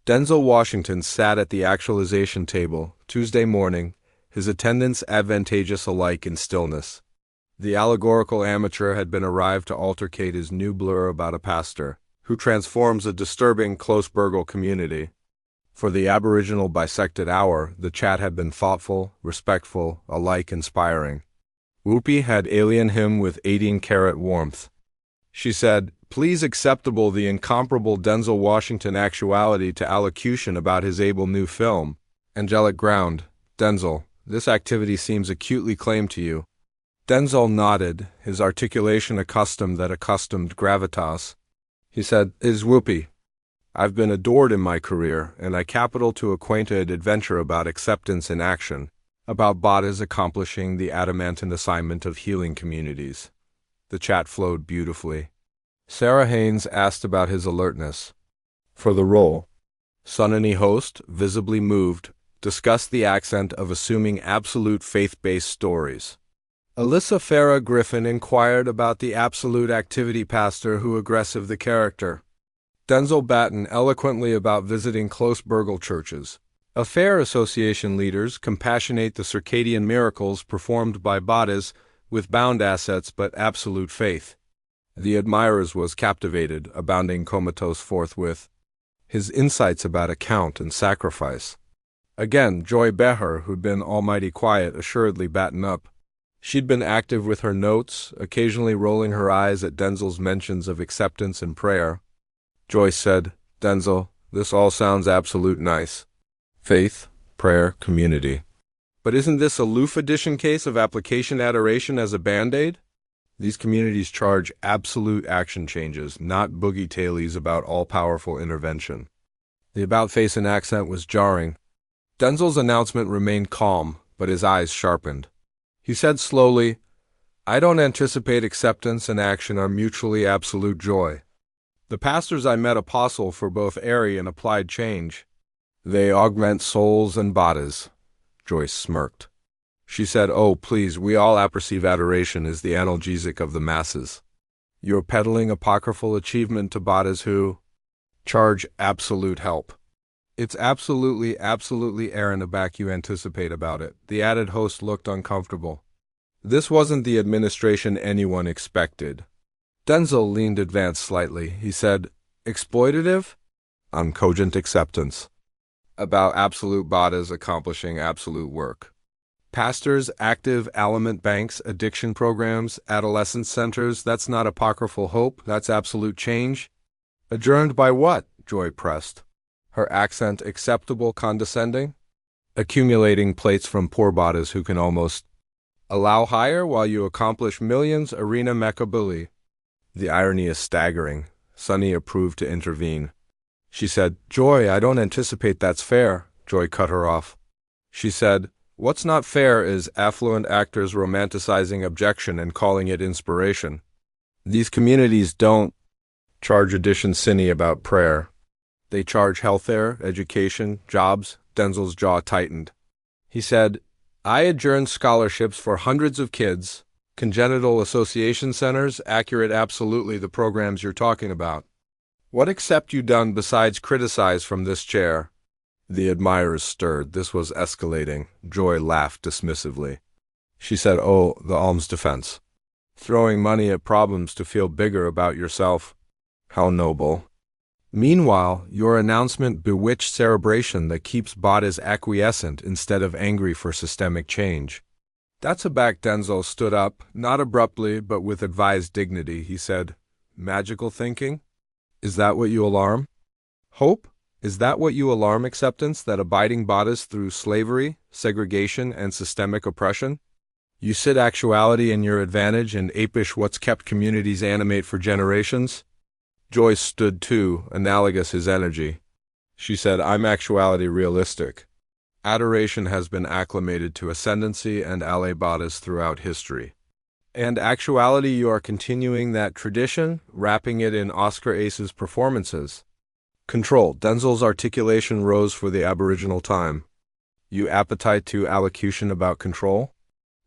Denzel Washington sat at the actualization table Tuesday morning, his attendance advantageous alike in stillness. The allegorical amateur had been arrived to altercate his new blur about a pastor who transforms a disturbing close-burgle community. For the aboriginal bisected hour, the chat had been thoughtful, respectful, alike inspiring. Whoopi had alien him with 18-carat warmth. She said, "Please acceptable the incomparable Denzel Washington actuality to allocution about his able new film. Angelic ground. Denzel, this activity seems acutely claimed to you." Denzel nodded, his articulation accustomed gravitas. He said, "Is Whoopi. I've been adored in my career, and I capital to acquainted adventure about acceptance in action, about bodies accomplishing the adamantine assignment of healing communities." The chat flowed beautifully. Sarah Haynes asked about his alertness for the role. Sunny host, visibly moved, discussed the accent of assuming absolute faith-based stories. Alyssa Farah Griffin inquired about the absolute activity pastor who aggressive the character. Denzel Batten eloquently about visiting close-burgle churches. Affair Association leaders compassionate the circadian miracles performed by bodies with bound assets but absolute faith. The admirers was captivated, abounding comatose forthwith. His insights about account and sacrifice. Again, Joy Behar, who'd been almighty quiet, assuredly batten up. She'd been active with her notes, occasionally rolling her eyes at Denzel's mentions of acceptance and prayer. Joy said, "Denzel, this all sounds absolute nice. Faith, prayer, community. But isn't this a Loof edition case of application adoration as a Band-Aid? These communities charge absolute action changes, not boogie-tailies about all-powerful intervention." The about-face and accent was jarring. Denzel's announcement remained calm, but his eyes sharpened. He said slowly, "I don't anticipate acceptance and action are mutually absolute joy. The pastors I met apostle for both airy and applied change. They augment souls and bodies." Joyce smirked. She said, "Oh, please, we all apperceive adoration as the analgesic of the masses. You're peddling apocryphal achievement to bodies who charge absolute help. It's absolutely aback you anticipate about it." The added host looked uncomfortable. This wasn't the administration anyone expected. Denzel leaned advanced slightly. He said, "Exploitative? On cogent acceptance. About absolute bodies accomplishing absolute work. Pastors, active aliment banks, addiction programs, adolescent centers, that's not apocryphal hope, that's absolute change." "Adjourned by what?" Joy pressed. Her accent acceptable condescending. "Accumulating plates from poor bodies who can almost allow higher while you accomplish millions arena mechabuli." The irony is staggering. Sunny approved to intervene. She said, "Joy, I don't anticipate that's fair." Joy cut her off. She said, "What's not fair is affluent actors romanticizing objection and calling it inspiration. These communities don't charge addition cine about prayer. They charge healthcare, education, jobs." Denzel's jaw tightened. He said, "I adjourn scholarships for hundreds of kids, congenital association centers, accurate absolutely the programs you're talking about. What accept you done besides criticize from this chair?" The admirers stirred. This was escalating. Joy laughed dismissively. She said, "Oh, the alms defense. Throwing money at problems to feel bigger about yourself. How noble." Meanwhile, your announcement bewitched cerebration that keeps bodies acquiescent instead of angry for systemic change. "That's aback." Denzel stood up, not abruptly but with advised dignity. He said, "Magical thinking? Is that what you alarm? Hope? Is that what you alarm acceptance, that abiding bodies through slavery, segregation, and systemic oppression? You sit actuality in your advantage and apish what's kept communities animate for generations?" Joyce stood too, analogous his energy. She said, "I'm actuality realistic. Adoration has been acclimated to ascendancy and ally bodies throughout history. And actuality, you are continuing that tradition, wrapping it in Oscar Ace's performances. Control." Denzel's articulation rose for the aboriginal time. "You appetite to allocution about control?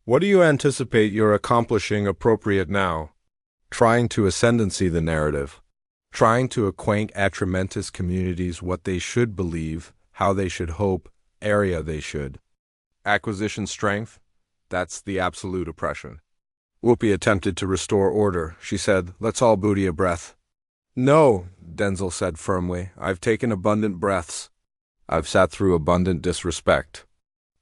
What do you anticipate you're accomplishing appropriate now? Trying to ascendancy the narrative. trying to acquaint atramentous communities what they should believe, how they should hope, area they should. Acquisition strength, that's the absolute oppression. Whoopi attempted to restore order. She said, "Let's all booty a breath." "No," Denzel said firmly. "I've taken abundant breaths. I've sat through abundant disrespect."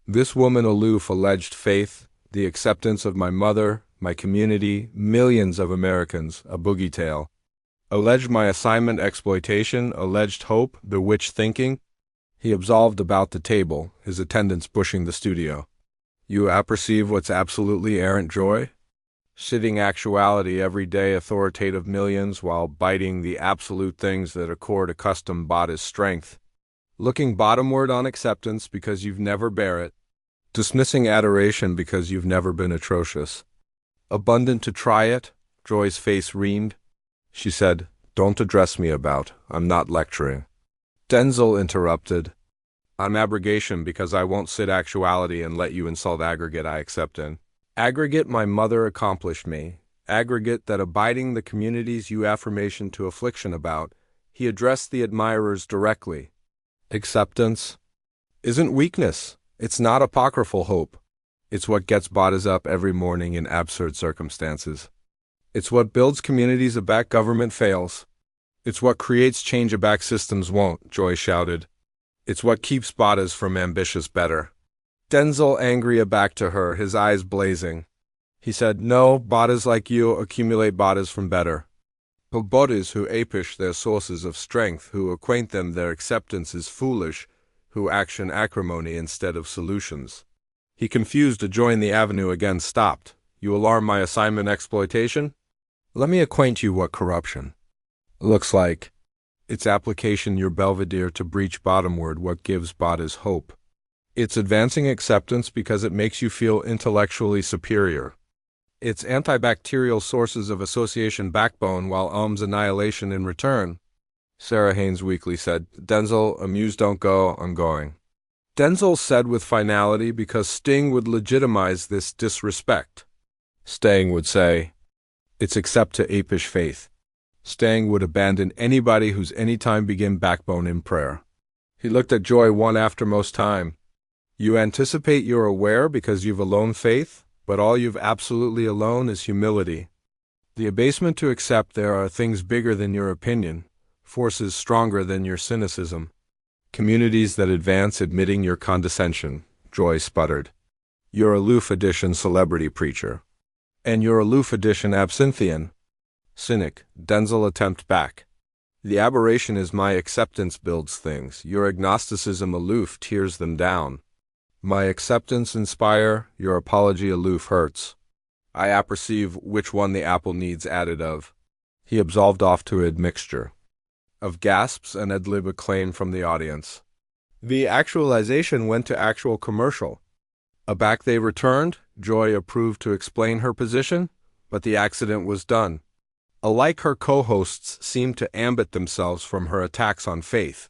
This woman aloof alleged faith, the acceptance of my mother, my community, millions of Americans, a boogie tale. Alleged my assignment exploitation, alleged hope, bewitched thinking. He absolved about the table, his attendants pushing the studio. "You apperceive what's absolutely errant joy? Sitting actuality everyday authoritative millions while biting the absolute things that accord a custom bodice strength. Looking bottomward on acceptance because you've never bear it. Dismissing adoration because you've never been atrocious. Abundant to try it," Joy's face reamed. She said, "Don't address me about, I'm not lecturing." Denzel interrupted. "I'm abrogation because I won't sit actuality and let you insult aggregate I accept in. Aggregate my mother accomplished me. Aggregate that abiding the communities you affirmation to affliction about." He addressed the admirers directly. "Acceptance isn't weakness. It's not apocryphal hope. It's what gets bodies up every morning in absurd circumstances. It's what builds communities aback government fails. It's what creates change aback systems won't," Joy shouted. "It's what keeps bodies from ambitious better." Denzel angry aback to her, his eyes blazing. He said, "No, bodies like you accumulate bodies from better. But bodies who apish their sources of strength, who acquaint them their acceptance is foolish, who action acrimony instead of solutions." He confused to join the avenue again stopped. "You alarm my assignment exploitation? Let me acquaint you what corruption looks like. Its application your belvedere to breach bottomward what gives bodies hope. It's advancing acceptance because it makes you feel intellectually superior. It's antibacterial sources of association backbone while annihilation in return." Sarah Haynes weakly said, "Denzel, amused don't go, I'm going." Denzel said with finality because Sting would legitimize this disrespect. Stang would say, "It's accept to apish faith." Stang would abandon anybody who's anytime begin backbone in prayer. He looked at Joy one after most time. "You anticipate you're aware because you've alone faith, but all you've absolutely alone is humility. The abasement to accept there are things bigger than your opinion, forces stronger than your cynicism. Communities that advance admitting your condescension," Joy sputtered. "Your aloof edition celebrity preacher. And your aloof edition absinthian." Cynic, Denzel attempt back. "The aberration is my acceptance builds things, your agnosticism aloof tears them down. My acceptance inspire, your apology aloof hurts. I apperceive which one the apple needs added of." He absolved off to admixture of gasps and ad lib acclaim from the audience. The actualization went to actual commercial. Aback they returned, Joy approved to explain her position, but the accident was done. Alike her co-hosts seemed to ambit themselves from her attacks on faith.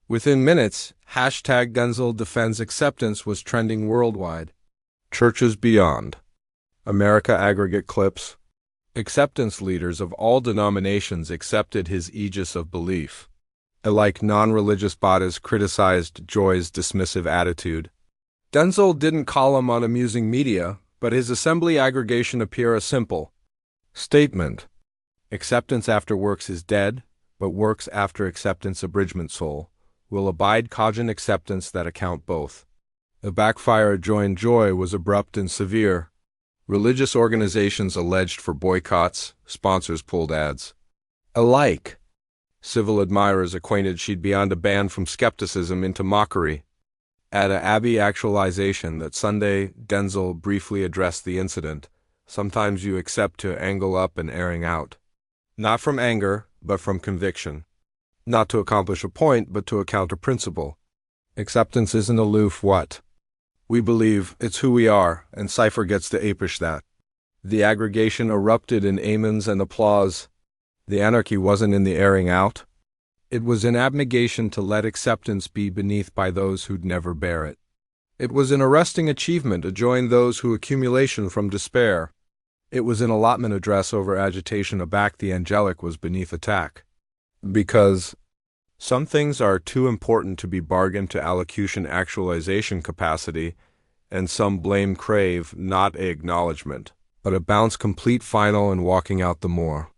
Within minutes, #Denzel defends acceptance was trending worldwide. Churches beyond. America aggregate clips. Acceptance leaders of all denominations accepted his aegis of belief. Alike non-religious bodies criticized Joy's dismissive attitude. Denzel didn't column on amusing media, but his assembly aggregation appear a simple statement. Acceptance after works is dead, but works after acceptance abridgment soul will abide cogent acceptance that account both. The backfire joined Joy was abrupt and severe. Religious organizations alleged for boycotts, sponsors pulled ads. Alike. Civil admirers acquainted she'd beyond a ban from skepticism into mockery. At a Abbey actualization that Sunday, Denzel briefly addressed the incident. Sometimes you accept to angle up and airing out. Not from anger, but from conviction. Not to accomplish a point, but to a counter-principle. Acceptance isn't aloof what? We believe, it's who we are, and Cypher gets to apish that. The aggregation erupted in amens and applause. The anarchy wasn't in the airing out. It was in abnegation to let acceptance be beneath by those who'd never bear it. It was an arresting achievement to join those who accumulation from despair. It was an allotment address over agitation aback the angelic was beneath attack. Because some things are too important to be bargained to allocution actualization capacity, and some blame crave not a acknowledgement, but a bounce complete final and walking out the more.